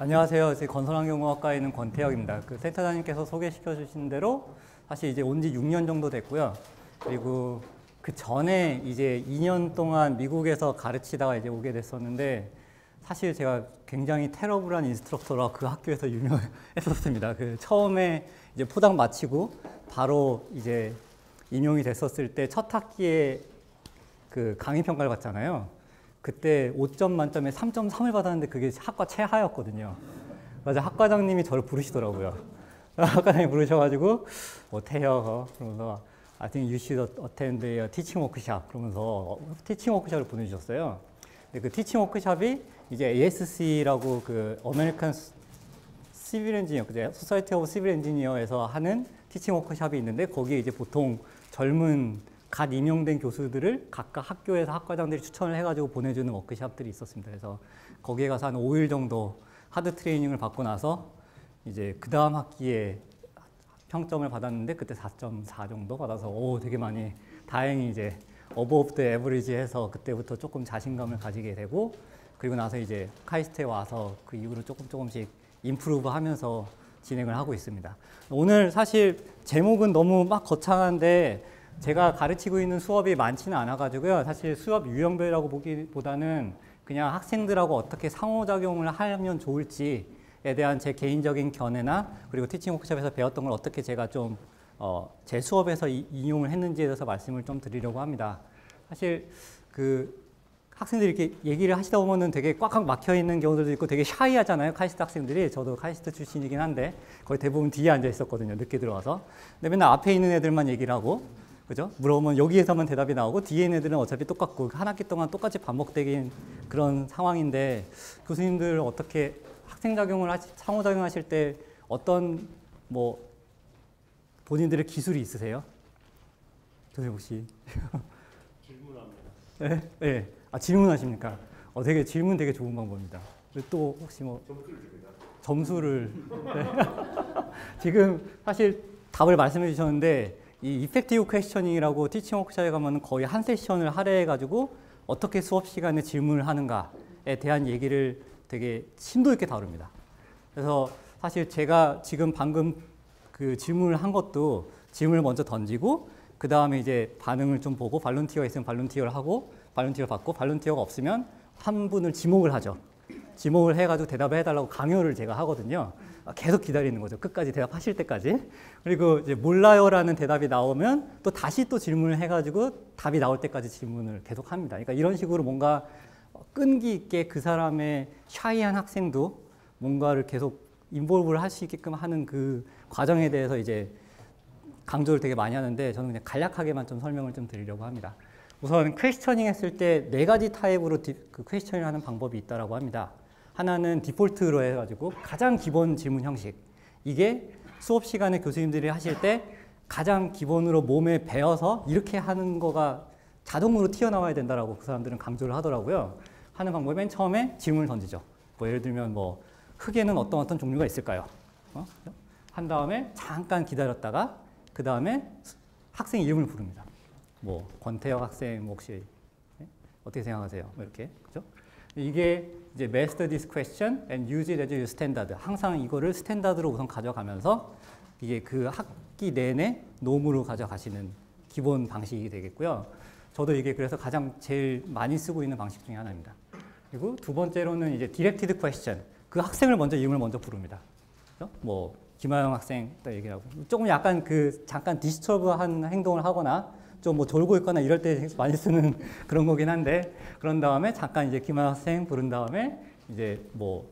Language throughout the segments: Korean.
안녕하세요. 제 건설환경공학과에 있는 권태혁입니다. 그 센터장님께서 소개시켜 주신 대로 사실 이제 온 지 6년 정도 됐고요. 그리고 그 전에 이제 2년 동안 미국에서 가르치다가 이제 오게 됐었는데 사실 제가 굉장히 테러블한 인스트럭터라 그 학교에서 유명했었습니다. 그 처음에 이제 포당 마치고 바로 이제 임용이 됐었을 때 첫 학기에 그 강의 평가를 받잖아요. 그때 5점 만점에 3.3을 받았는데 그게 학과 최하였거든요. 그래서 학과장님이 저를 부르시더라고요. 학과장님이 부르셔가지고 태혁 그러면서 I think you should attend a teaching workshop 그러면서 티칭 워크숍을 보내주셨어요. 그 티칭 워크숍이 이제 ASC라고 그 어메리칸 시빌 엔지니어, 소사이티 오브 시빌 엔지니어에서 하는 티칭 워크숍이 있는데 거기에 이제 보통 젊은 갓 임용된 교수들을 각각 학교에서 학과장들이 추천을 해가지고 보내주는 워크숍들이 있었습니다. 그래서 거기에 가서 한 5일 정도 하드 트레이닝을 받고 나서 이제 그 다음 학기에 평점을 받았는데 그때 4.4 정도 받아서 되게 많이 다행히 이제 above the average 해서 그때부터 조금 자신감을 가지게 되고 그리고 나서 이제 카이스트에 와서 그 이후로 조금씩 임프루브 하면서 진행을 하고 있습니다. 오늘 사실 제목은 너무 막 거창한데 제가 가르치고 있는 수업이 많지는 않아가지고요. 사실 수업 유형별이라고 보기보다는 그냥 학생들하고 어떻게 상호작용을 하면 좋을지에 대한 제 개인적인 견해나 그리고 티칭 워크숍에서 배웠던 걸 어떻게 제가 좀 제 수업에서 이용을 했는지에 대해서 말씀을 좀 드리려고 합니다. 사실 그 학생들이 이렇게 얘기를 하시다 보면은 되게 꽉꽉 막혀 있는 경우들도 있고 되게 샤이하잖아요. 카이스트 학생들이. 저도 카이스트 출신이긴 한데 거의 대부분 뒤에 앉아 있었거든요. 늦게 들어와서. 근데 맨날 앞에 있는 애들만 얘기를 하고 그죠? 물어보면 여기에서만 대답이 나오고 뒤에 있는 애들은 어차피 똑같고 한 학기 동안 똑같이 반복되긴 그런 상황인데 교수님들 어떻게 학생작용을 상호작용하실 때 어떤 뭐 본인들의 기술이 있으세요? 교수님 혹시? 질문합니다. 네? 네. 아, 질문하십니까? 되게 질문 되게 좋은 방법입니다. 또 혹시 뭐 점수를 네. 지금 사실 답을 말씀해 주셨는데 이 이펙티브 퀘스처닝이라고 티칭 워크숍에 가면 거의 한 세션을 할애해가지고 어떻게 수업 시간에 질문을 하는가에 대한 얘기를 되게 심도 있게 다룹니다. 그래서 사실 제가 지금 방금 그 질문을 한 것도 질문을 먼저 던지고 그 다음에 이제 반응을 좀 보고 발론티어가 있으면 발론티어를 하고 발론티어 받고 발론티어가 없으면 한 분을 지목을 하죠. 지목을 해가지고 대답을 해달라고 강요를 제가 하거든요. 계속 기다리는 거죠. 끝까지 대답하실 때까지. 그리고 이제 몰라요라는 대답이 나오면 또 다시 또 질문을 해가지고 답이 나올 때까지 질문을 계속 합니다. 그러니까 이런 식으로 뭔가 끈기 있게 그 사람의 샤이한 학생도 뭔가를 계속 인볼브를 할 수 있게끔 하는 그 과정에 대해서 이제 강조를 되게 많이 하는데 저는 그냥 간략하게만 좀 설명을 좀 드리려고 합니다. 우선 퀘스처닝 했을 때 4가지 타입으로 그 퀘스처닝을 하는 방법이 있다고 합니다. 하나는 디폴트로 해가지고 가장 기본 질문 형식. 이게 수업 시간에 교수님들이 하실 때 가장 기본으로 몸에 배어서 이렇게 하는 거가 자동으로 튀어나와야 된다라고 그 사람들은 강조를 하더라고요. 하는 방법이 맨 처음에 질문을 던지죠. 뭐 예를 들면 뭐 흙에는 어떤 종류가 있을까요? 한 다음에 잠깐 기다렸다가 그 다음에 학생 이름을 부릅니다. 뭐 권태혁 학생 혹시 어떻게 생각하세요? 뭐 이렇게 그죠? 이게 이제 master this question and use it as your standard. 항상 이거를 스탠다드로 우선 가져가면서 이게 그 학기 내내 놈으로 가져가시는 기본 방식이 되겠고요. 저도 이게 그래서 가장 제일 많이 쓰고 있는 방식 중에 하나입니다. 그리고 두 번째로는 이제 directed question. 그 학생을 먼저 이름을 먼저 부릅니다. 그죠? 뭐 김하영 학생 딱 얘기하고 조금 약간 그 잠깐 디스터브한 행동을 하거나 좀 뭐 졸고 있거나 이럴 때 많이 쓰는 그런 거긴 한데 그런 다음에 잠깐 이제 김하영 학생 부른 다음에 이제 뭐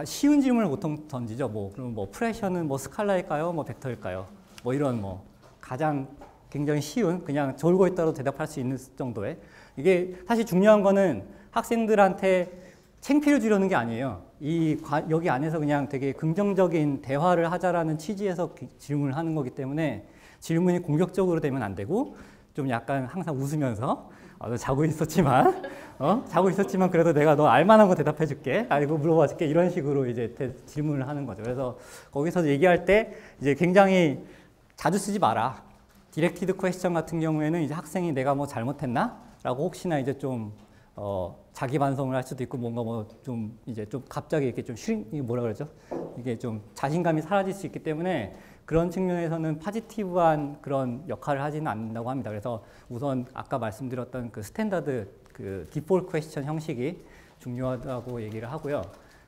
쉬운 질문을 보통 던지죠. 그럼 뭐 프레셔는 뭐 스칼라일까요? 뭐 벡터일까요? 뭐 이런 뭐 가장 굉장히 쉬운 그냥 졸고 있다고 대답할 수 있는 정도의 이게 사실 중요한 거는 학생들한테 창피를 주려는 게 아니에요. 여기 안에서 그냥 되게 긍정적인 대화를 하자라는 취지에서 질문을 하는 거기 때문에 질문이 공격적으로 되면 안 되고 좀 약간 항상 웃으면서 너 자고 있었지만 그래도 내가 너 알만한 거 대답해 줄게. 아이고 물어봐 줄게. 이런 식으로 이제 질문을 하는 거죠. 그래서 거기서 얘기할 때 이제 굉장히 자주 쓰지 마라. 디렉티드 퀘스천 같은 경우에는 이제 학생이 내가 뭐 잘못했나? 라고 혹시나 이제 좀 자기 반성을 할 수도 있고 뭔가 뭐 좀 이제 좀 갑자기 이렇게 좀 뭐라 그러죠? 이게 좀 자신감이 사라질 수 있기 때문에 그런 측면에서는 파지티브한 그런 역할을 하지는 않는다고 합니다. 그래서 우선 아까 말씀드렸던 그 스탠다드 그 디폴트 퀘스천 형식이 중요하다고 얘기를 하고요.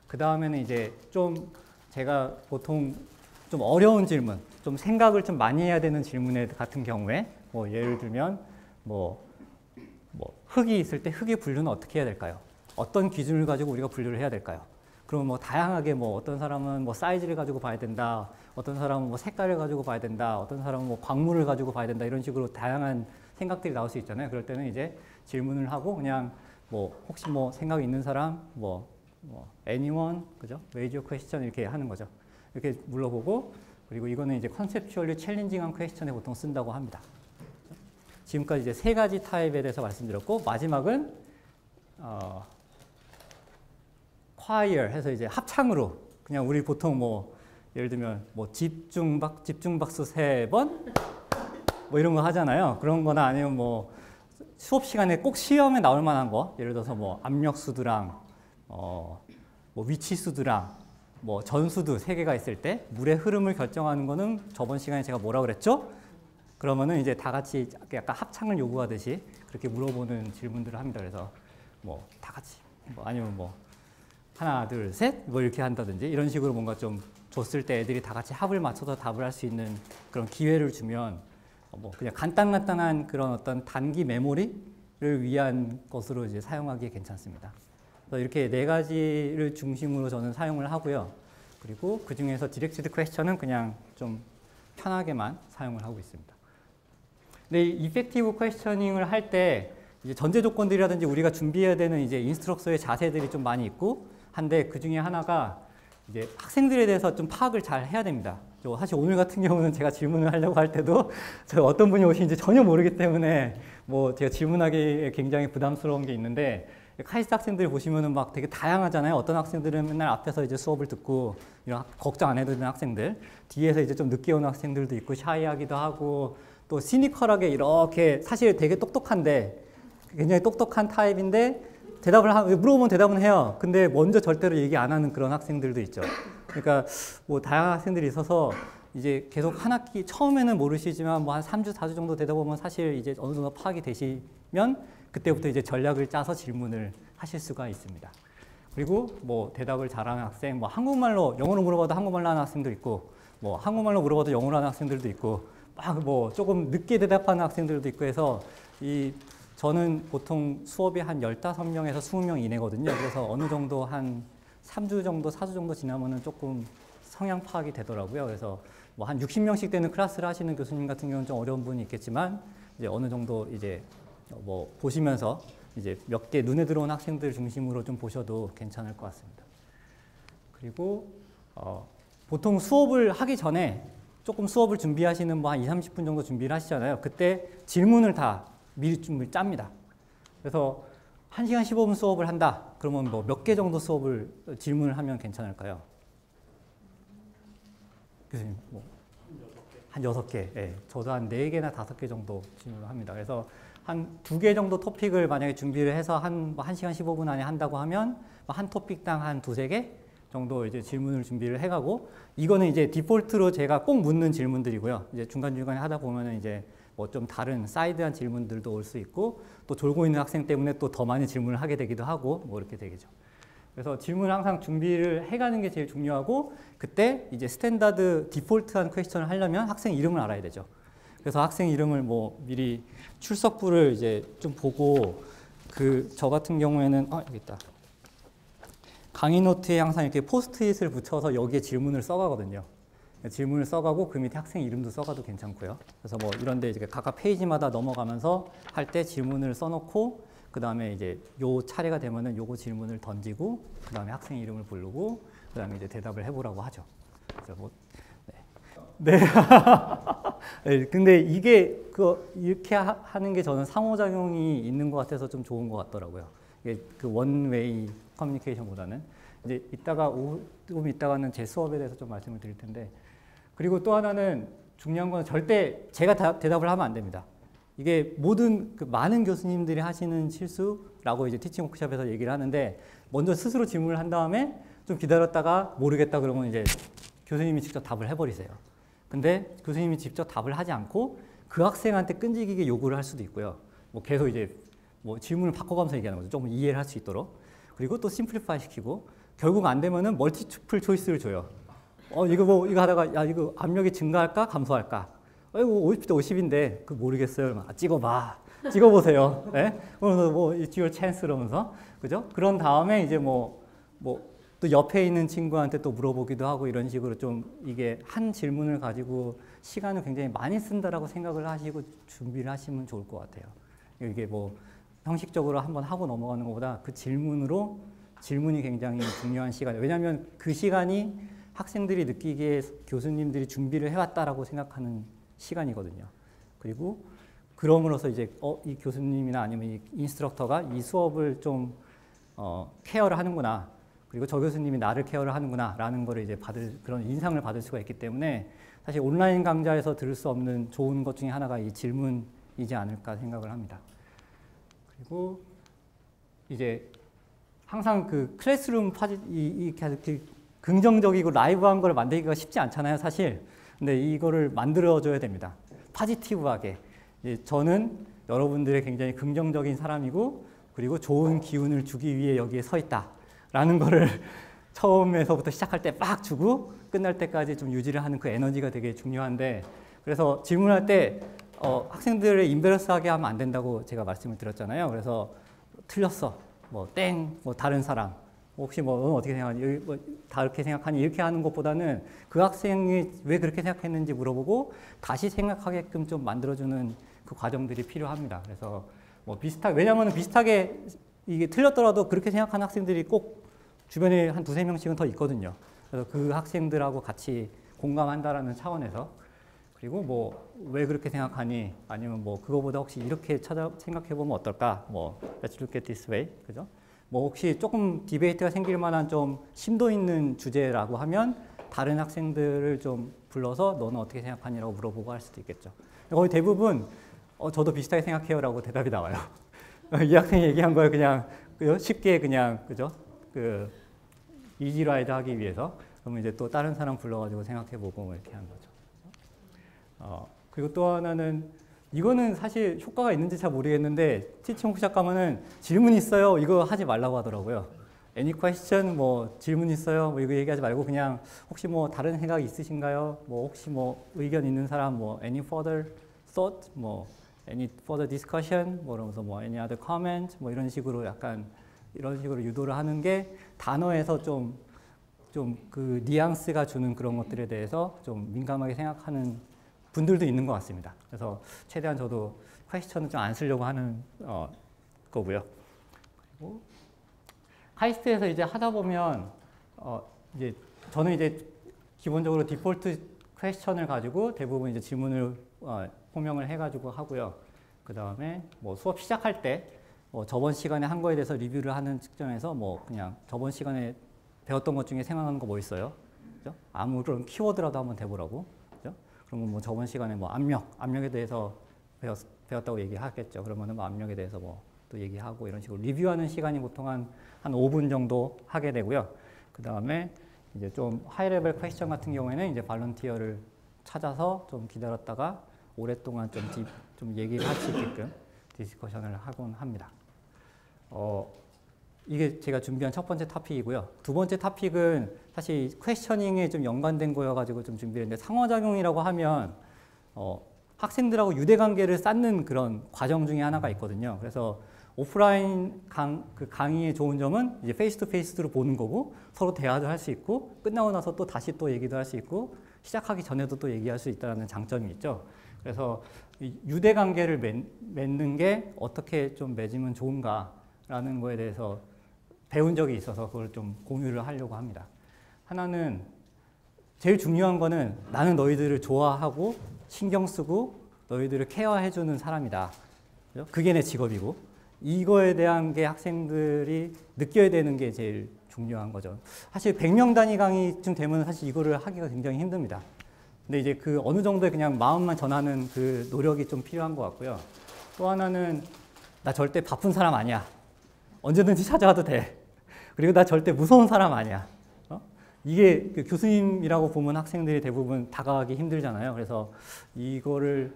그 다음에는 이제 좀 제가 보통 좀 어려운 질문, 좀 생각을 좀 많이 해야 되는 질문 같은 경우에 뭐 예를 들면 뭐 흙이 있을 때 흙의 분류는 어떻게 해야 될까요? 어떤 기준을 가지고 우리가 분류를 해야 될까요? 그럼 뭐 다양하게 뭐 어떤 사람은 뭐 사이즈를 가지고 봐야 된다, 어떤 사람은 뭐 색깔을 가지고 봐야 된다, 어떤 사람은 뭐 광물을 가지고 봐야 된다 이런 식으로 다양한 생각들이 나올 수 있잖아요. 그럴 때는 이제 질문을 하고 그냥 뭐 혹시 뭐 생각 있는 사람 뭐 anyone 그죠? raise your question 이렇게 하는 거죠. 이렇게 물어보고 그리고 이거는 이제 컨셉추얼리 챌린징한 퀘스천에 보통 쓴다고 합니다. 지금까지 이제 세 가지 타입에 대해서 말씀드렸고 마지막은 choir 해서 이제 합창으로 그냥 우리 보통 뭐 예를 들면 뭐 집중 박수 3번 뭐 이런 거 하잖아요. 그런 거나 아니면 뭐 수업 시간에 꼭 시험에 나올 만한 거 예를 들어서 뭐 압력수두랑 뭐 위치수두랑 뭐 전수두 3개가 있을 때 물의 흐름을 결정하는 거는 저번 시간에 제가 뭐라 그랬죠? 그러면은 이제 다 같이 약간 합창을 요구하듯이 그렇게 물어보는 질문들을 합니다. 그래서 뭐 다 같이 뭐 아니면 뭐 하나 둘 셋 뭐 이렇게 한다든지 이런 식으로 뭔가 좀 줬을 때 애들이 다 같이 합을 맞춰서 답을 할 수 있는 그런 기회를 주면 뭐 그냥 간단한 그런 어떤 단기 메모리를 위한 것으로 이제 사용하기에 괜찮습니다. 그래서 이렇게 4가지를 중심으로 저는 사용을 하고요. 그리고 그 중에서 디렉티드 퀘스천은 그냥 좀 편하게만 사용을 하고 있습니다. 근데 이 이펙티브 퀘스처닝을 할 때 이제 전제 조건들이라든지 우리가 준비해야 되는 이제 인스트럭터의 자세들이 좀 많이 있고 한데 그 중에 하나가 이제 학생들에 대해서 좀 파악을 잘 해야 됩니다. 사실 오늘 같은 경우는 제가 질문을 하려고 할 때도 제가 어떤 분이 오시는지 전혀 모르기 때문에 뭐 제가 질문하기 굉장히 부담스러운 게 있는데 카이스트 학생들 보시면은 막 되게 다양하잖아요. 어떤 학생들은 맨날 앞에서 이제 수업을 듣고 이런 걱정 안 해도 되는 학생들, 뒤에서 이제 좀 늦게 오는 학생들도 있고 샤이하기도 하고 또 시니컬하게 이렇게 사실 되게 똑똑한데 굉장히 똑똑한 타입인데 물어보면 대답은 해요. 근데 먼저 절대로 얘기 안 하는 그런 학생들도 있죠. 그러니까 뭐 다양한 학생들이 있어서 이제 계속 한 학기 처음에는 모르시지만 뭐 한 3주, 4주 정도 되다 보면 사실 이제 어느 정도 파악이 되시면 그때부터 이제 전략을 짜서 질문을 하실 수가 있습니다. 그리고 뭐 대답을 잘하는 학생, 뭐 한국말로 영어로 물어봐도 한국말로 하는 학생도 있고, 뭐 한국말로 물어봐도 영어로 하는 학생들도 있고, 막 뭐 조금 늦게 대답하는 학생들도 있고 해서 저는 보통 수업이 한 15명에서 20명 이내거든요. 그래서 어느 정도 한 3주 정도, 4주 정도 지나면은 조금 성향 파악이 되더라고요. 그래서 뭐 한 60명씩 되는 클래스를 하시는 교수님 같은 경우는 좀 어려운 분이 있겠지만 이제 어느 정도 이제 뭐 보시면서 이제 몇 개 눈에 들어온 학생들 중심으로 좀 보셔도 괜찮을 것 같습니다. 그리고 보통 수업을 하기 전에 조금 수업을 준비하시는 뭐 한 20-30분 정도 준비를 하시잖아요. 그때 질문을 다 미리 좀 짭니다. 그래서 1시간 15분 수업을 한다. 그러면 뭐 몇 개 정도 질문을 하면 괜찮을까요? 교수님, 뭐 한 6개. 예. 저도 한 4개나 5개 정도 질문을 합니다. 그래서 한 2개 정도 토픽을 만약에 준비를 해서 한 1시간 15분 안에 한다고 하면 한 토픽당 한 2-3개 정도 이제 질문을 준비를 해가고 이거는 이제 디폴트로 제가 꼭 묻는 질문들이고요. 이제 중간중간에 하다 보면은 이제 뭐 좀 다른 사이드한 질문들도 올 수 있고 또 졸고 있는 학생 때문에 또 더 많이 질문을 하게 되기도 하고 뭐 이렇게 되겠죠. 그래서 질문을 항상 준비를 해가는 게 제일 중요하고 그때 이제 스탠다드 디폴트한 퀘스천을 하려면 학생 이름을 알아야 되죠. 그래서 학생 이름을 뭐 미리 출석부를 이제 좀 보고 저 같은 경우에는 여기 있다. 강의 노트에 항상 이렇게 포스트잇을 붙여서 여기에 질문을 써가거든요. 질문을 써가고 그 밑에 학생 이름도 써가도 괜찮고요. 그래서 뭐 이런데 이제 각각 페이지마다 넘어가면서 할 때 질문을 써놓고 그 다음에 이제 요 차례가 되면은 요거 질문을 던지고 그 다음에 학생 이름을 부르고 그 다음에 이제 대답을 해보라고 하죠. 그래서 뭐 네. 네. 근데 이게 이렇게 하는 게 저는 상호작용이 있는 것 같아서 좀 좋은 것 같더라고요. 이게 그 원웨이 커뮤니케이션보다는 이제 조금 이따가는 제 수업에 대해서 좀 말씀을 드릴 텐데 그리고 또 하나는 중요한 건 절대 제가 대답을 하면 안 됩니다. 이게 모든 그 많은 교수님들이 하시는 실수라고 이제 티칭 워크숍에서 얘기를 하는데 먼저 스스로 질문을 한 다음에 좀 기다렸다가 모르겠다 그러면 이제 교수님이 직접 답을 해버리세요. 근데 교수님이 직접 답을 하지 않고 그 학생한테 끈질기게 요구를 할 수도 있고요. 뭐 계속 이제 뭐 질문을 바꿔가면서 얘기하는 거죠. 조금 이해를 할 수 있도록. 그리고 또 심플리파이 시키고 결국 안 되면은 멀티플 초이스를 줘요. 이거 하다가 야 이거 압력이 증가할까 감소할까? 이거 50대 50인데 그 모르겠어요. 찍어봐. 찍어보세요. 네? 뭐 it's your chance 이러면서 그죠? 그런 다음에 이제 뭐 또 옆에 있는 친구한테 또 물어보기도 하고 이런 식으로 좀 이게 한 질문을 가지고 시간을 굉장히 많이 쓴다라고 생각을 하시고 준비를 하시면 좋을 것 같아요. 이게 뭐 형식적으로 한번 하고 넘어가는 것보다 그 질문이 굉장히 중요한 시간이에요. 왜냐하면 그 시간이 학생들이 느끼기에 교수님들이 준비를 해왔다라고 생각하는 시간이거든요. 그리고 그럼으로써 이제 이 교수님이나 아니면 이 인스트럭터가 이 수업을 좀 케어를 하는구나. 그리고 저 교수님이 나를 케어를 하는구나 라는 거를 이제 그런 인상을 받을 수가 있기 때문에 사실 온라인 강좌에서 들을 수 없는 좋은 것 중에 하나가 이 질문이지 않을까 생각을 합니다. 그리고 이제 항상 그 클래스룸 이렇게 긍정적이고 라이브한 걸 만들기가 쉽지 않잖아요, 사실. 근데 이거를 만들어줘야 됩니다. 포지티브하게. 저는 여러분들의 굉장히 긍정적인 사람이고 그리고 좋은 기운을 주기 위해 여기에 서 있다. 라는 거를 처음에서부터 시작할 때 막 주고 끝날 때까지 좀 유지를 하는 그 에너지가 되게 중요한데 그래서 질문할 때 학생들을 인베러스하게 하면 안 된다고 제가 말씀을 드렸잖아요. 그래서 틀렸어, 뭐 다른 사람, 혹시 뭐 어떻게 생각하니, 다 이렇게 생각하니 이렇게 하는 것보다는 그 학생이 왜 그렇게 생각했는지 물어보고 다시 생각하게끔 좀 만들어주는 그 과정들이 필요합니다. 그래서 뭐 왜냐하면 비슷하게 이게 틀렸더라도 그렇게 생각하는 학생들이 꼭 주변에 한 두세 명씩은 더 있거든요. 그래서 그 학생들하고 같이 공감한다라는 차원에서 그리고 뭐 왜 그렇게 생각하니 아니면 뭐 그거보다 혹시 이렇게 생각해 보면 어떨까 뭐 let's look at this way 그죠? 뭐 혹시 조금 디베이트가 생길 만한 좀 심도 있는 주제라고 하면 다른 학생들을 좀 불러서 너는 어떻게 생각하니라고 물어보고 할 수도 있겠죠. 거의 대부분 저도 비슷하게 생각해요라고 대답이 나와요. 이 학생이 얘기한 거에 그냥 쉽게 그냥 그죠? 그 이지라이드 하기 위해서 그러면 이제 또 다른 사람 불러가지고 생각해보고 뭐 이렇게 하는 거죠. 그리고 또 하나는 이거는 사실 효과가 있는지 잘 모르겠는데 티칭 워크숍 가면은 질문 있어요 이거 하지 말라고 하더라고요. Any question 뭐 질문 있어요 뭐 이거 얘기하지 말고 그냥 혹시 뭐 다른 생각 있으신가요? 뭐 혹시 뭐 의견 있는 사람 뭐 any further thought 뭐 any further discussion 뭐 이러면서 뭐 any other comment 뭐 이런 식으로 약간 이런 식으로 유도를 하는 게 단어에서 좀 그 뉘앙스가 주는 그런 것들에 대해서 좀 민감하게 생각하는 분들도 있는 것 같습니다. 그래서 최대한 저도 퀘스천은 좀 안 쓰려고 하는 거고요. 그리고 카이스트에서 이제 하다 보면 이제 저는 이제 기본적으로 디폴트 퀘스천을 가지고 대부분 이제 질문을 호명을 해가지고 하고요. 그 다음에 뭐 수업 시작할 때 저번 시간에 한 거에 대해서 리뷰를 하는 측정에서 뭐 그냥 저번 시간에 배웠던 것 중에 생각나는 거 뭐 있어요? 그죠? 아무런 키워드라도 한번 대보라고. 그죠? 그러면 뭐 저번 시간에 뭐 압력에 대해서 배웠다고 얘기하겠죠. 그러면은 뭐 압력에 대해서 뭐 또 얘기하고 이런 식으로 리뷰하는 시간이 보통 한 5분 정도 하게 되고요. 그 다음에 이제 좀 하이 레벨 퀘스천 같은 경우에는 이제 발런티어를 찾아서 좀 기다렸다가 오랫동안 좀 얘기를 할 수 있게끔 디스커션을 하곤 합니다. 이게 제가 준비한 첫 번째 토픽이고요. 두 번째 토픽은 사실 퀘스처닝에 좀 연관된 거여가지고 좀 준비했는데 상호작용이라고 하면 학생들하고 유대관계를 쌓는 그런 과정 중에 하나가 있거든요. 그래서 오프라인 강의의 좋은 점은 이제 페이스 투 페이스로 보는 거고 서로 대화도 할 수 있고 끝나고 나서 또 다시 또 얘기도 할 수 있고 시작하기 전에도 또 얘기할 수 있다는 장점이 있죠. 그래서 유대관계를 맺는 게 어떻게 좀 맺으면 좋은가라는 거에 대해서 배운 적이 있어서 그걸 좀 공유를 하려고 합니다. 하나는 제일 중요한 거는 나는 너희들을 좋아하고 신경 쓰고 너희들을 케어해주는 사람이다. 그게 내 직업이고 이거에 대한 게 학생들이 느껴야 되는 게 제일 중요한 거죠. 사실 100명 단위 강의쯤 되면 사실 이거를 하기가 굉장히 힘듭니다. 근데 이제 그 어느 정도의 그냥 마음만 전하는 그 노력이 좀 필요한 것 같고요. 또 하나는 나 절대 바쁜 사람 아니야. 언제든지 찾아와도 돼. 그리고 나 절대 무서운 사람 아니야. 이게 그 교수님이라고 보면 학생들이 대부분 다가가기 힘들잖아요. 그래서 이거를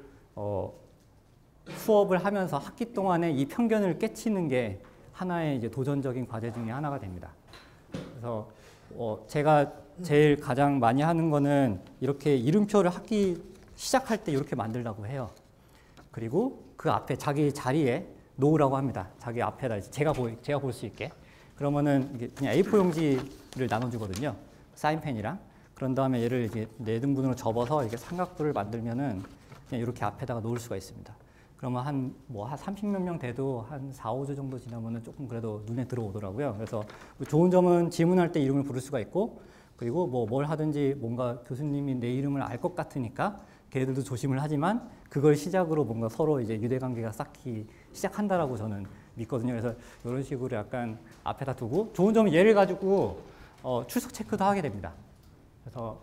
수업을 하면서 학기 동안에 이 편견을 깨치는 게 하나의 이제 도전적인 과제 중에 하나가 됩니다. 그래서 제가 제일 가장 많이 하는 거는 이렇게 이름표를 학기 시작할 때 이렇게 만들라고 해요. 그리고 그 앞에 자기 자리에 놓으라고 합니다. 자기 앞에다 제가 볼 수 있게. 그러면은 이게 그냥 A4 용지를 나눠주거든요. 사인펜이랑. 그런 다음에 얘를 이제 4등분으로 접어서 이렇게 삼각도를 만들면은 그냥 이렇게 앞에다가 놓을 수가 있습니다. 그러면 한 30몇 명 돼도 한 4, 5주 정도 지나면은 조금 그래도 눈에 들어오더라고요. 그래서 좋은 점은 질문할 때 이름을 부를 수가 있고, 그리고 뭘 하든지 뭔가 교수님이 내 이름을 알 것 같으니까 걔네들도 조심을 하지만 그걸 시작으로 뭔가 서로 이제 유대관계가 쌓기 시작한다라고 저는 믿거든요. 그래서 이런 식으로 약간 앞에다 두고, 좋은 점은 얘를 가지고 출석 체크도 하게 됩니다. 그래서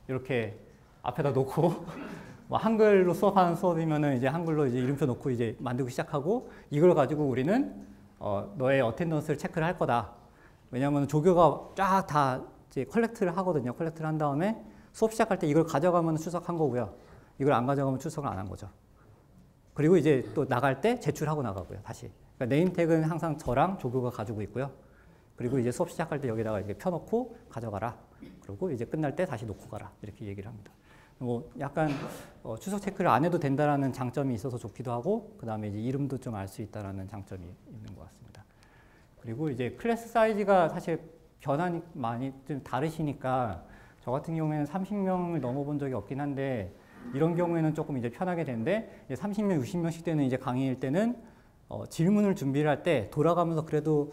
이렇게 앞에다 놓고 한글로 수업하는 수업이면은 이제 한글로 이제 이름표 놓고 이제 만들고 시작하고, 이걸 가지고 우리는 너의 어텐던스를 체크를 할 거다. 왜냐하면 조교가 쫙 다 이제 컬렉트를 하거든요. 컬렉트를 한 다음에 수업 시작할 때 이걸 가져가면 출석한 거고요. 이걸 안 가져가면 출석을 안 한 거죠. 그리고 이제 또 나갈 때 제출하고 나가고요. 다시. 그러니까 네임택은 항상 저랑 조교가 가지고 있고요. 그리고 이제 수업 시작할 때 여기다가 이렇게 펴놓고 가져가라. 그리고 이제 끝날 때 다시 놓고 가라. 이렇게 얘기를 합니다. 약간 출석 체크를 안 해도 된다라는 장점이 있어서 좋기도 하고, 그 다음에 이제 이름도 좀 알 수 있다라는 장점이 있는 것 같습니다. 그리고 이제 클래스 사이즈가 사실 변환이 많이 좀 다르시니까 저 같은 경우에는 30명을 넘어본 적이 없긴 한데, 이런 경우에는 조금 이제 편하게 되는데, 30명, 60명씩 되는 이제 강의일 때는 질문을 준비를 할 때 돌아가면서 그래도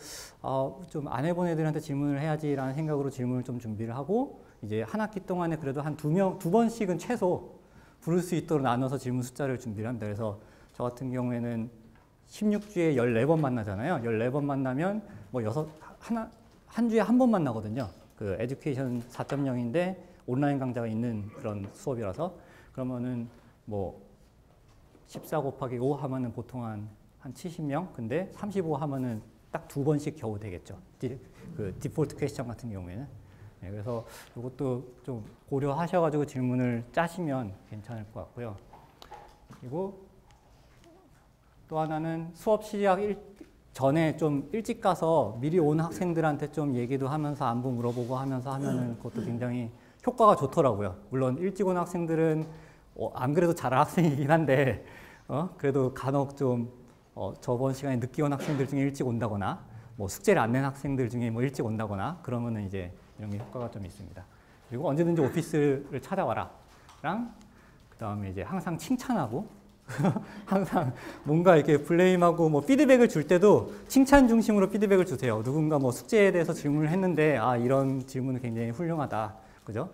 좀 안 해본 애들한테 질문을 해야지라는 생각으로 질문을 좀 준비를 하고, 이제 한 학기 동안에 그래도 한 2번씩은 최소 부를 수 있도록 나눠서 질문 숫자를 준비를 합니다. 그래서 저 같은 경우에는 16주에 14번 만나잖아요. 14번 만나면 한 주에 한 번 만나거든요. 그 에듀케이션 4.0인데 온라인 강좌가 있는 그런 수업이라서, 그러면은 14 곱하기 5 하면은 보통 한 70명? 근데 35 하면은 딱 2번씩 겨우 되겠죠. 그 디폴트 퀘스천 같은 경우에는. 네, 그래서 이것도 좀 고려하셔가지고 질문을 짜시면 괜찮을 것 같고요. 그리고 또 하나는 수업 시작 전에 좀 일찍 가서 미리 온 학생들한테 좀 얘기도 하면서 안부 물어보고 하면서 하면은 그것도 굉장히 효과가 좋더라고요. 물론 일찍 온 학생들은 안 그래도 잘할 학생이긴 한데 그래도 간혹 좀 저번 시간에 늦게 온 학생들 중에 일찍 온다거나 숙제를 안 낸 학생들 중에 일찍 온다거나 그러면은 이제 이런 게 효과가 좀 있습니다. 그리고 언제든지 오피스를 찾아와라랑 그다음에 이제 항상 칭찬하고 항상 뭔가 이렇게 블레임하고 피드백을 줄 때도 칭찬 중심으로 피드백을 주세요. 누군가 숙제에 대해서 질문을 했는데 이런 질문은 굉장히 훌륭하다. 그죠?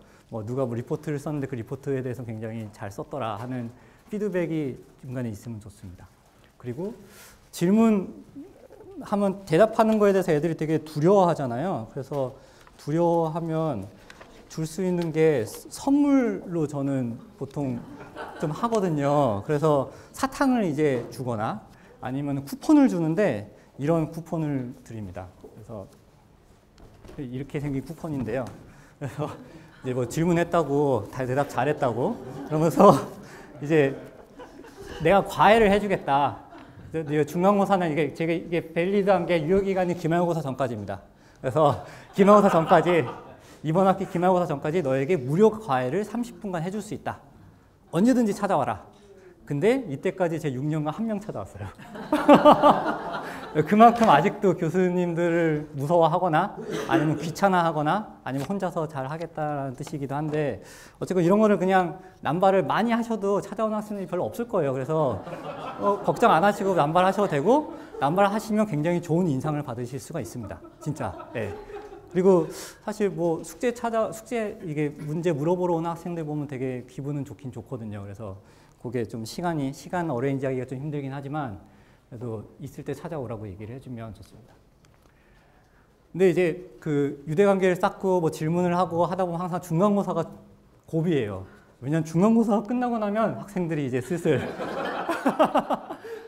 누가 리포트를 썼는데 그 리포트에 대해서 굉장히 잘 썼더라 하는 피드백이 중간에 있으면 좋습니다. 그리고 질문하면 대답하는 거에 대해서 애들이 되게 두려워하잖아요. 그래서 두려워하면 줄 수 있는 게 선물로 저는 보통 좀 하거든요. 그래서 사탕을 이제 주거나 아니면 쿠폰을 주는데 이런 쿠폰을 드립니다. 그래서 이렇게 생긴 쿠폰인데요. 그래서 이제 질문했다고 다 대답 잘했다고 그러면서 이제 내가 과외를 해주겠다. 중간고사는 이게 밸리드한 게 유효기간이 기말고사 전까지입니다. 그래서 기말고사 전까지 이번 학기 기말고사 전까지 너에게 무료 과외를 30분간 해줄 수 있다. 언제든지 찾아와라. 근데 이때까지 제 6년간 한 명 찾아왔어요. 그만큼 아직도 교수님들을 무서워하거나 아니면 귀찮아하거나 아니면 혼자서 잘 하겠다는 뜻이기도 한데 어쨌든 이런 거를 그냥 남발을 많이 하셔도 찾아오는 학생들이 별로 없을 거예요. 그래서 걱정 안 하시고 남발하셔도 되고 남발하시면 굉장히 좋은 인상을 받으실 수가 있습니다. 진짜. 네. 그리고 사실 숙제 이게 문제 물어보러 오는 학생들 보면 되게 기분은 좋긴 좋거든요. 그래서 그게 좀 시간 어레인지 하기가 좀 힘들긴 하지만 그래도 있을 때 찾아오라고 얘기를 해주면 좋습니다. 근데 이제 그 유대관계를 쌓고 질문을 하고 하다 보면 항상 중간고사가 고비예요. 왜냐하면 중간고사가 끝나고 나면 학생들이 이제 슬슬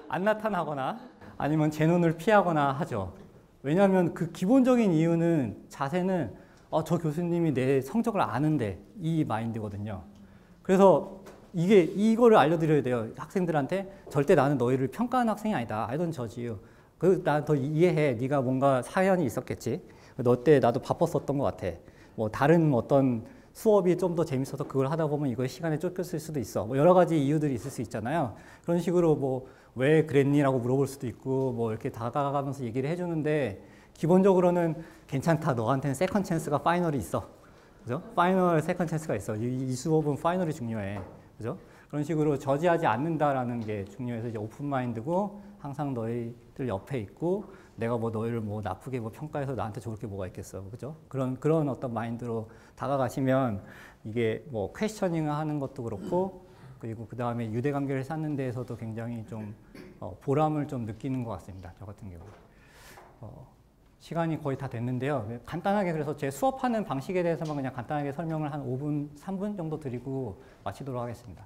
안 나타나거나 아니면 제 눈을 피하거나 하죠. 왜냐하면 그 기본적인 이유는 자세는 저 교수님이 내 성적을 아는데 이 마인드거든요. 그래서 이거를 알려드려야 돼요. 학생들한테 절대 나는 너희를 평가하는 학생이 아니다. I don't judge you. 나 더 이해해. 네가 뭔가 사연이 있었겠지. 너 때 나도 바빴었던 것 같아. 뭐 다른 어떤 수업이 좀 더 재밌어서 그걸 하다 보면 이거 시간에 쫓겼을 수도 있어. 뭐 여러 가지 이유들이 있을 수 있잖아요. 그런 식으로 뭐 왜 그랬니라고 물어볼 수도 있고 뭐 이렇게 다가가면서 얘기를 해주는데 기본적으로는 괜찮다. 너한테는 세컨 찬스가 파이널이 있어. 그죠? 파이널 세컨 찬스가 있어. 이 수업은 파이널이 중요해. 그죠? 그런 식으로 저지하지 않는다라는 게 중요해서 이제 오픈 마인드고 항상 너희들 옆에 있고 내가 뭐 너희를 뭐 나쁘게 뭐 평가해서 나한테 좋을 게 뭐가 있겠어. 그죠? 그런 어떤 마인드로 다가가시면 이게 뭐 퀘스처닝을 하는 것도 그렇고 그리고 그 다음에 유대 관계를 쌓는 데에서도 굉장히 좀 보람을 좀 느끼는 것 같습니다. 저 같은 경우. 시간이 거의 다 됐는데요. 간단하게 그래서 제 수업하는 방식에 대해서만 그냥 간단하게 설명을 한 5분, 3분 정도 드리고 마치도록 하겠습니다.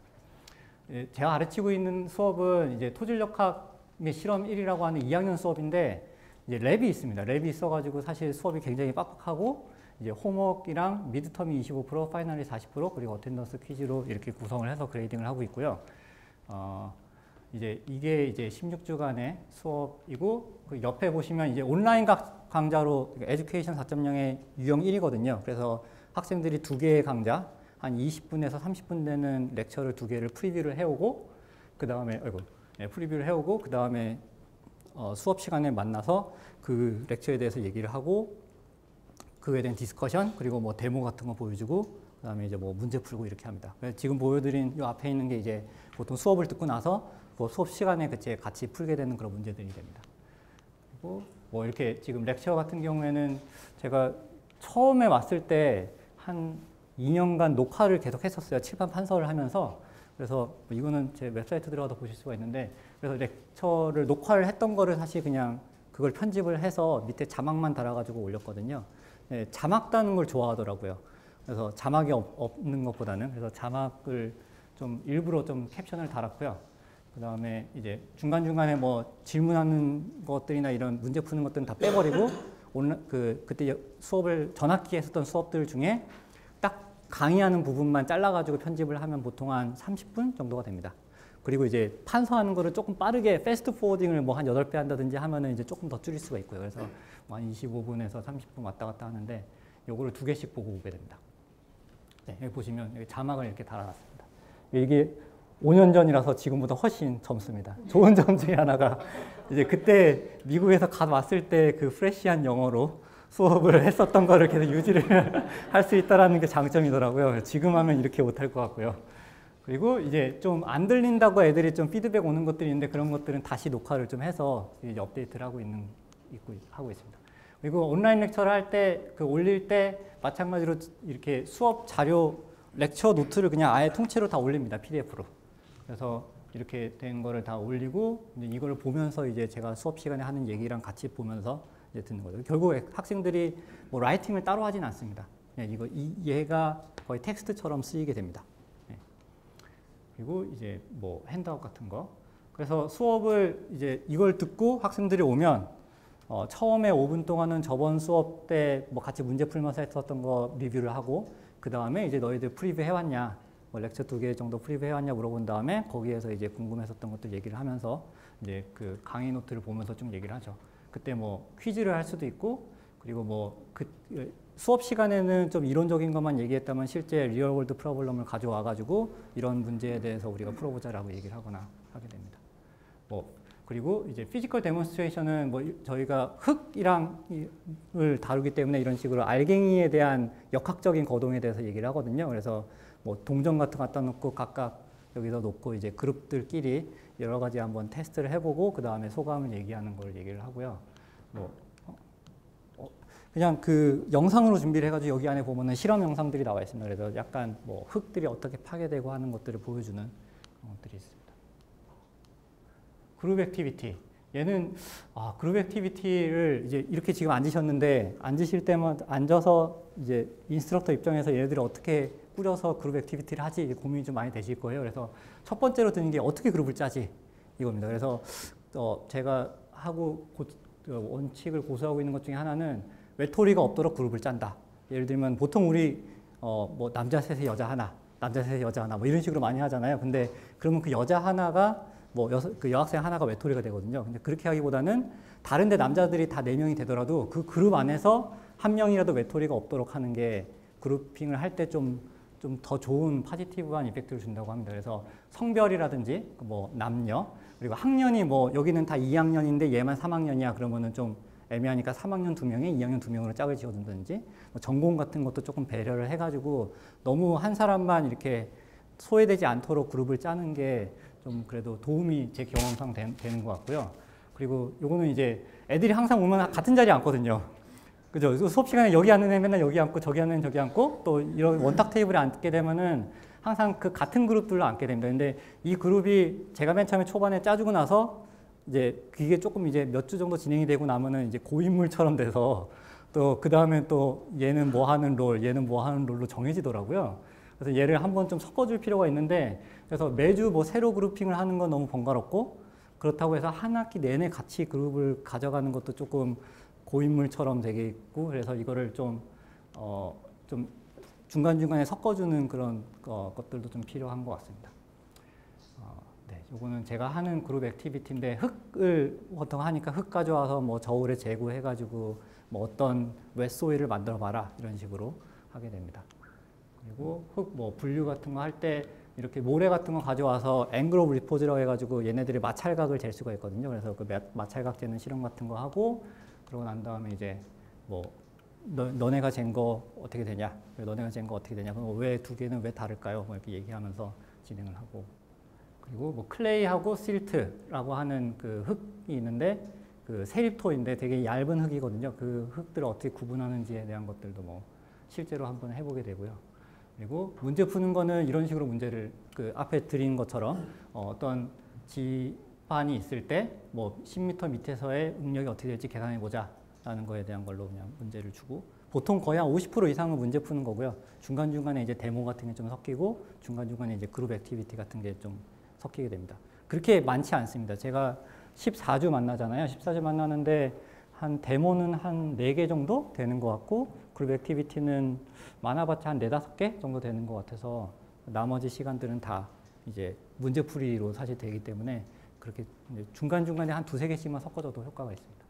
제가 가르치고 있는 수업은 이제 토질역학의 실험 1이라고 하는 2학년 수업인데 이제 랩이 있습니다. 랩이 있어가지고 사실 수업이 굉장히 빡빡하고 이제 홈워크랑 미드텀이 25%, 파이널이 40% 그리고 어텐던스 퀴즈로 이렇게 구성을 해서 그레이딩을 하고 있고요. 이게 이제 16주간의 수업이고 그 옆에 보시면 이제 온라인 강좌로 에듀케이션 4.0의 유형 1이거든요. 그래서 학생들이 2개의 강좌 한 20분에서 30분 되는 렉처를 2개를 프리뷰를 해오고 그 다음에 프리뷰를 해오고 그 다음에 수업 시간에 만나서 그 렉처에 대해서 얘기를 하고 그에 대한 디스커션 그리고 뭐 데모 같은 거 보여주고 그다음에 이제 뭐 문제 풀고 이렇게 합니다. 지금 보여드린 이 앞에 있는 게 이제 보통 수업을 듣고 나서 그 수업 시간에 같이 풀게 되는 그런 문제들이 됩니다. 그리고 뭐 이렇게 지금 렉처 같은 경우에는 제가 처음에 왔을 때 한 2년간 녹화를 계속 했었어요. 칠판 판서를 하면서. 그래서 이거는 제 웹사이트 들어가서 보실 수가 있는데 그래서 렉처를 녹화를 했던 거를 사실 그냥 그걸 편집을 해서 밑에 자막만 달아가지고 올렸거든요. 네, 자막 다는 걸 좋아하더라고요. 그래서 자막이 없는 것보다는 그래서 자막을 좀 일부러 좀 캡션을 달았고요. 그 다음에 이제 중간중간에 뭐 질문하는 것들이나 이런 문제 푸는 것들은 다 빼버리고 그때 수업을 전학기에 했었던 수업들 중에 딱 강의하는 부분만 잘라가지고 편집을 하면 보통 한 30분 정도가 됩니다. 그리고 이제 판서하는 거를 조금 빠르게 패스트 포워딩을 뭐 한 8배 한다든지 하면은 이제 조금 더 줄일 수가 있고요. 그래서 뭐 한 25분에서 30분 왔다 갔다 하는데 요거를 2개씩 보고 오게 됩니다. 네, 여기 보시면 여기 자막을 이렇게 달아놨습니다. 이게 5년 전이라서 지금보다 훨씬 젊습니다. 좋은 점 중에 하나가 이제 그때 미국에서 왔을 때 그 프레시한 영어로 수업을 했었던 거를 계속 유지를 할 수 있다는 게 장점이더라고요. 지금 하면 이렇게 못할 것 같고요. 그리고 이제 좀 안 들린다고 애들이 좀 피드백 오는 것들이 있는데 그런 것들은 다시 녹화를 좀 해서 이제 업데이트를 하고 있습니다. 그리고 온라인 렉처를 할 때, 올릴 때 마찬가지로 이렇게 수업 자료, 렉처 노트를 그냥 아예 통째로 다 올립니다. PDF로. 그래서 이렇게 된 거를 다 올리고 이제 이걸 보면서 이제 제가 수업 시간에 하는 얘기랑 같이 보면서 이제 듣는 거죠. 결국 학생들이 뭐 라이팅을 따로 하진 않습니다. 얘가 거의 텍스트처럼 쓰이게 됩니다. 그리고 이제 뭐 핸드아웃 같은 거. 그래서 수업을 이제 이걸 듣고 학생들이 오면 처음에 5분 동안은 저번 수업 때 뭐 같이 문제 풀면서 했었던 거 리뷰를 하고 그 다음에 이제 너희들 프리뷰 해왔냐, 뭐 렉처 2개 정도 프리뷰 해왔냐 물어본 다음에 거기에서 이제 궁금했었던 것들 얘기를 하면서 이제 그 강의 노트를 보면서 좀 얘기를 하죠. 그때 뭐 퀴즈를 할 수도 있고 그리고 뭐 수업 시간에는 좀 이론적인 것만 얘기했다면 실제 리얼월드 프로블럼을 가져와 가지고 이런 문제에 대해서 우리가 풀어보자라고 얘기를 하거나 하게 됩니다. 그리고 이제 피지컬 데몬스트레이션은 뭐 저희가 흙이랑을 다루기 때문에 이런 식으로 알갱이에 대한 역학적인 거동에 대해서 얘기를 하거든요. 그래서 뭐 동전 같은 거 갖다 놓고 각각 여기서 놓고 이제 그룹들끼리 여러 가지 한번 테스트를 해보고 그 다음에 소감을 얘기하는 걸 얘기를 하고요. 그냥 그 영상으로 준비를 해가지고 여기 안에 보면은 실험 영상들이 나와 있습니다. 그래서 약간 뭐 흙들이 어떻게 파괴되고 하는 것들을 보여주는 그런 것들이 있습니다. 그룹 액티비티. 얘는 그룹 액티비티를 이제 이렇게 지금 앉으셨는데 앉으실 때만 앉아서 이제 인스트럭터 입장에서 얘네들이 어떻게 꾸려서 그룹 액티비티를 하지 고민이 좀 많이 되실 거예요. 그래서 첫 번째로 드는 게 어떻게 그룹을 짜지? 이겁니다. 그래서 제가 원칙을 고수하고 있는 것 중에 하나는 외톨이가 없도록 그룹을 짠다. 예를 들면 보통 우리 뭐 남자 셋에 여자 하나, 남자 셋에 여자 하나 뭐 이런 식으로 많이 하잖아요. 근데 그러면 그 여자 하나가 뭐 그 여학생 하나가 외톨이가 되거든요. 근데 그렇게 하기보다는 다른데 남자들이 다 4명이 되더라도 그 그룹 안에서 한 명이라도 외톨이가 없도록 하는 게 그룹핑을 할 때 좀 더 좋은 포지티브한 이펙트를 준다고 합니다. 그래서 성별이라든지 뭐 남녀 그리고 학년이 뭐 여기는 다 2학년인데 얘만 3학년이야 그러면은 좀 애매하니까 3학년 2명에 2학년 2명으로 짝을 지어준다든지 뭐 전공 같은 것도 조금 배려를 해가지고 너무 한 사람만 이렇게 소외되지 않도록 그룹을 짜는 게 좀 그래도 도움이 제 경험상 되는 것 같고요. 그리고 요거는 이제 애들이 항상 오면 같은 자리에 앉거든요. 그죠? 수업 시간에 여기 앉는 애 맨날 여기 앉고 저기 앉는 애 저기 앉고 또 이런 원탁 테이블에 앉게 되면은 항상 그 같은 그룹들로 앉게 됩니다. 근데 이 그룹이 제가 맨 처음에 초반에 짜주고 나서 이제 그게 조금 이제 몇 주 정도 진행이 되고 나면은 이제 고인물처럼 돼서 또 그 다음에 또 얘는 뭐 하는 롤, 얘는 뭐 하는 롤로 정해지더라고요. 그래서 얘를 한번 좀 섞어줄 필요가 있는데 그래서 매주 뭐 새로 그룹핑을 하는 건 너무 번거롭고 그렇다고 해서 한 학기 내내 같이 그룹을 가져가는 것도 조금 고인물처럼 되겠고 그래서 이거를 좀 중간중간에 섞어주는 그런 것들도 좀 필요한 것 같습니다. 네, 요거는 제가 하는 그룹 액티비티인데 흙을 보통 하니까 흙 가져와서 뭐 저울에 재고해가지고 뭐 어떤 웹소일을 만들어 봐라 이런 식으로 하게 됩니다. 그리고 흙 뭐 분류 같은 거 할 때 이렇게 모래 같은 거 가져와서 앵글 오브 리포즈라고 해가지고 얘네들이 마찰각을 잴 수가 있거든요. 그래서 그 마찰각 재는 실험 같은 거 하고 그러고 난 다음에 이제 뭐 너네가 잰 거 어떻게 되냐? 너네가 잰 거 어떻게 되냐? 그럼 왜 두 개는 왜 다를까요? 뭐 이렇게 얘기하면서 진행을 하고 그리고 뭐 클레이하고 실트라고 하는 그 흙이 있는데 그 세립토인데 되게 얇은 흙이거든요. 그 흙들을 어떻게 구분하는지에 대한 것들도 뭐 실제로 한번 해보게 되고요. 그리고 문제 푸는 거는 이런 식으로 문제를 그 앞에 드린 것처럼 어떤 지반이 있을 때 뭐 10m 밑에서의 응력이 어떻게 될지 계산해 보자 라는 거에 대한 걸로 그냥 문제를 주고 보통 거의 한 50% 이상은 문제 푸는 거고요. 중간중간에 이제 데모 같은 게 좀 섞이고 중간중간에 이제 그룹 액티비티 같은 게 좀 섞이게 됩니다. 그렇게 많지 않습니다. 제가 14주 만나잖아요. 14주 만나는데 한 데모는 한 4개 정도 되는 것 같고 그룹 액티비티는 많아봤자 한 4-5개 정도 되는 것 같아서 나머지 시간들은 다 이제 문제풀이로 사실 되기 때문에 그렇게 중간중간에 한 2-3개씩만 섞어줘도 효과가 있습니다.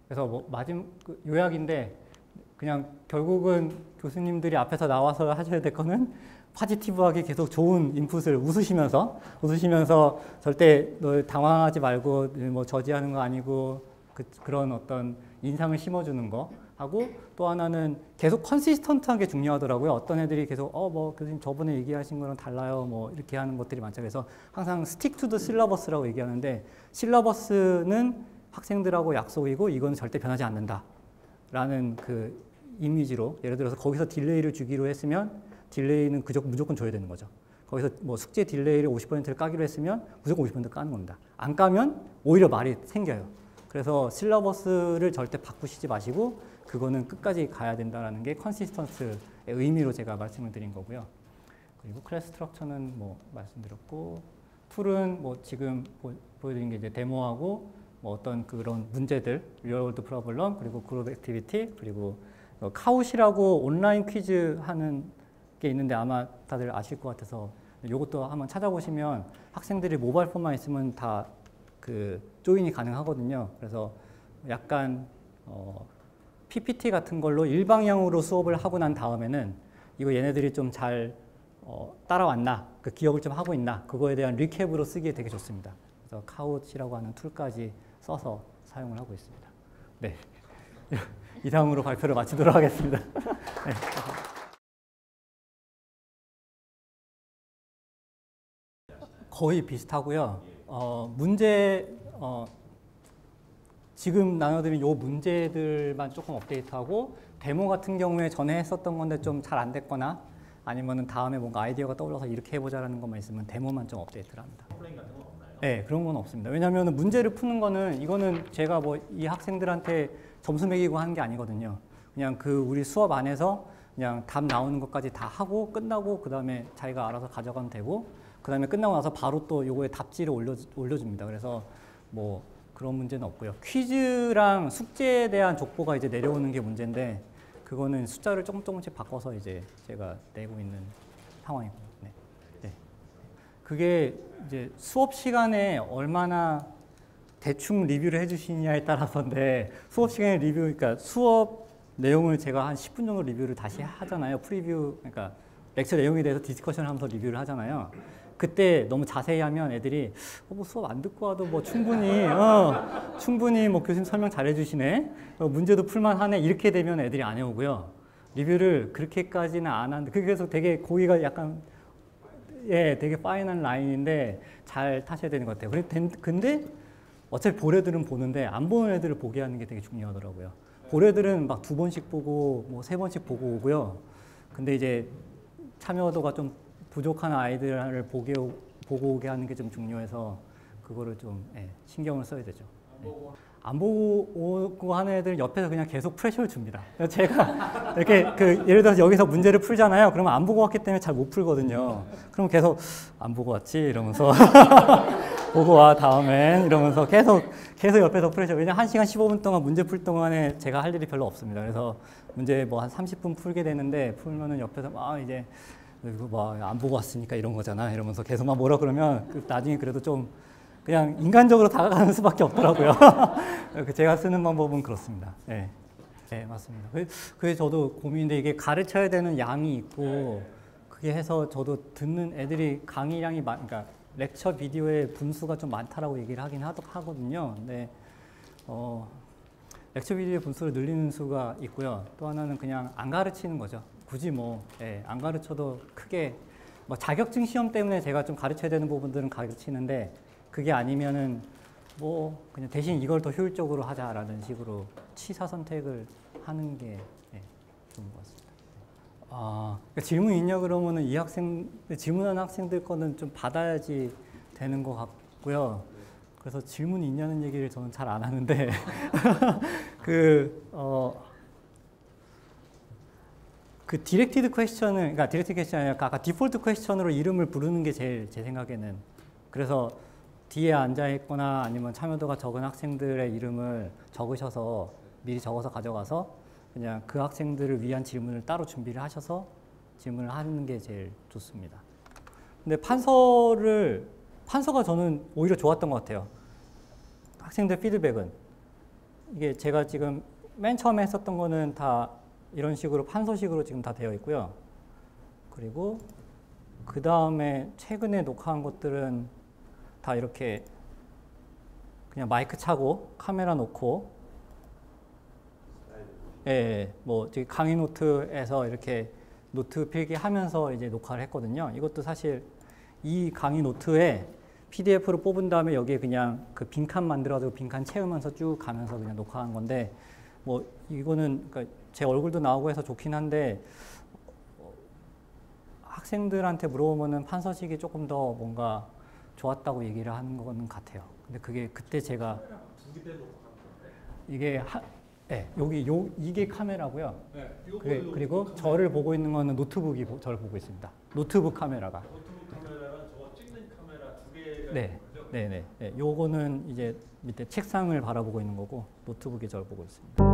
그래서 뭐 요약인데 그냥 결국은 교수님들이 앞에서 나와서 하셔야 될 거는 포지티브하게 계속 좋은 인풋을 웃으시면서 절대 너 당황하지 말고 뭐 저지하는 거 아니고 그런 어떤 인상을 심어주는 거 하고 또 하나는 계속 컨시스턴트하게 중요하더라고요. 어떤 애들이 계속 뭐 교수님 저번에 얘기하신 거랑 달라요. 뭐 이렇게 하는 것들이 많죠. 그래서 항상 스틱 투 더 실러버스라고 얘기하는데 실러버스는 학생들하고 약속이고 이건 절대 변하지 않는다. 라는 그 이미지로 예를 들어서 거기서 딜레이를 주기로 했으면 딜레이는 무조건 줘야 되는 거죠. 거기서 뭐 숙제 딜레이를 50%를 까기로 했으면 무조건 50% 까는 겁니다. 안 까면 오히려 말이 생겨요. 그래서 실러버스를 절대 바꾸시지 마시고 그거는 끝까지 가야 된다는 게 컨시스턴스의 의미로 제가 말씀을 드린 거고요. 그리고 클래스 스트럭처는 뭐 말씀드렸고 툴은 뭐 지금 보여드린 게 이제 데모하고 뭐 어떤 그런 문제들, 리얼월드 프로블럼, 그리고 그룹 액티비티, 그리고 카웃이라고 온라인 퀴즈 하는 게 있는데 아마 다들 아실 것 같아서 이것도 한번 찾아보시면 학생들이 모바일 폰만 있으면 다 그 조인이 가능하거든요. 그래서 약간 PPT 같은 걸로 일방향으로 수업을 하고 난 다음에는 이거 얘네들이 좀 잘 따라왔나, 그 기억을 좀 하고 있나, 그거에 대한 리캡으로 쓰기에 되게 좋습니다. 그래서 카웃이라고 하는 툴까지 써서 사용을 하고 있습니다. 네, 이상으로 발표를 마치도록 하겠습니다. 네. 거의 비슷하고요. 지금 나눠드린 요 문제들만 조금 업데이트하고 데모 같은 경우에 전에 했었던 건데 좀 잘 안 됐거나 아니면은 다음에 뭔가 아이디어가 떠올라서 이렇게 해보자라는 것만 있으면 데모만 좀 업데이트를 합니다. 플레인 같은 건 없나요? 네, 그런 건 없습니다. 왜냐하면 문제를 푸는 거는 이거는 제가 뭐 이 학생들한테 점수 매기고 하는 게 아니거든요. 그냥 그 우리 수업 안에서 그냥 답 나오는 것까지 다 하고 끝나고 그 다음에 자기가 알아서 가져가면 되고 그다음에 끝나고 나서 바로 또 요거에 답지를 올려줍니다. 그래서 뭐 그런 문제는 없고요. 퀴즈랑 숙제에 대한 족보가 이제 내려오는 게 문제인데 그거는 숫자를 조금씩 바꿔서 이제 제가 내고 있는 상황이고요. 네. 네. 그게 이제 수업 시간에 얼마나 대충 리뷰를 해주시냐에 따라서인데 수업 시간에 리뷰, 그러니까 수업 내용을 제가 한 10분 정도 리뷰를 다시 하잖아요. 프리뷰, 그러니까 렉처 내용에 대해서 디스커션을 하면서 리뷰를 하잖아요. 그때 너무 자세히 하면 애들이 뭐 수업 안 듣고 와도 뭐 충분히 뭐 교수님 설명 잘 해주시네, 문제도 풀만하네, 이렇게 되면 애들이 안 해오고요. 리뷰를 그렇게까지는 안 하는데 그래서 되게 고의가 약간 되게 파인한 라인인데 잘 타셔야 되는 것 같아요. 근데 어차피 볼 애들은 보는데 안 보는 애들을 보게 하는 게 되게 중요하더라고요. 볼 애들은 막 2번씩 보고 뭐 3번씩 보고 오고요. 근데 이제 참여도가 좀 부족한 아이들을 보고 오게 하는 게 좀 중요해서 그거를 좀 신경을 써야 되죠. 안 보고 오고 하는 애들 옆에서 그냥 계속 프레셔를 줍니다. 제가 이렇게 예를 들어서 여기서 문제를 풀잖아요. 그러면 안 보고 왔기 때문에 잘 못 풀거든요. 그럼 계속 안 보고 왔지 이러면서 보고 와 다음엔 이러면서 계속 옆에서 프레셔. 왜냐면 1시간 15분 동안 문제 풀 동안에 제가 할 일이 별로 없습니다. 그래서 문제 뭐 한 30분 풀게 되는데 풀면은 옆에서 막 이제 이거 뭐 안 보고 왔으니까 이런 거잖아 이러면서 계속 막 뭐라 그러면 나중에 그래도 좀 그냥 인간적으로 다가가는 수밖에 없더라고요. 제가 쓰는 방법은 그렇습니다. 네, 네 맞습니다. 그게 저도 고민인데 이게 가르쳐야 되는 양이 있고 그게 해서 저도 듣는 애들이 강의량이 그러니까 렉처 비디오의 분수가 좀 많다라고 얘기를 하긴 하거든요. 근데 렉처 비디오의 분수를 늘리는 수가 있고요. 또 하나는 그냥 안 가르치는 거죠. 굳이 안 가르쳐도 크게 뭐 자격증 시험 때문에 제가 좀 가르쳐야 되는 부분들은 가르치는데 그게 아니면은 뭐 그냥 대신 이걸 더 효율적으로 하자라는 식으로 취사 선택을 하는 게 좋은 것 같습니다. 그러니까 질문 있냐 그러면은 질문하는 학생들 거는 좀 받아야지 되는 것 같고요. 그래서 질문이 있냐는 얘기를 저는 잘 안 하는데 그 디렉티드 퀘스천을, 그러니까 디렉티드 퀘스천이 아니라 아까 디폴트 퀘스천으로 이름을 부르는 게 제일 제 생각에는, 그래서 뒤에 앉아 있거나 아니면 참여도가 적은 학생들의 이름을 적으셔서 미리 적어서 가져가서 그냥 그 학생들을 위한 질문을 따로 준비를 하셔서 질문을 하는 게 제일 좋습니다. 근데 판서가 저는 오히려 좋았던 것 같아요. 학생들 피드백은. 이게 제가 지금 맨 처음에 했었던 거는 다 이런 식으로 판서식으로 지금 다 되어 있고요. 그리고 그 다음에 최근에 녹화한 것들은 다 이렇게 그냥 마이크 차고 카메라 놓고 뭐 강의 노트에서 이렇게 노트 필기하면서 이제 녹화를 했거든요. 이것도 사실 이 강의 노트에 PDF로 뽑은 다음에 여기에 그냥 그 빈칸 만들어가지고 빈칸 채우면서 쭉 가면서 그냥 녹화한 건데, 뭐 이거는 그러니까 제 얼굴도 나오고 해서 좋긴 한데 학생들한테 물어보면은 판서식이 조금 더 뭔가 좋았다고 얘기를 하는 거는 같아요. 근데 그게 그때 제가 이게 이게 카메라고요. 그리고 저를 보고 있는 거는 노트북이 저를 보고 있습니다. 노트북 카메라가. 노트북 카메라랑 저거 찍는 카메라 두 개가 네. 있는 거죠? 네. 요거는 이제 밑에 책상을 바라보고 있는 거고 노트북이 저를 보고 있습니다.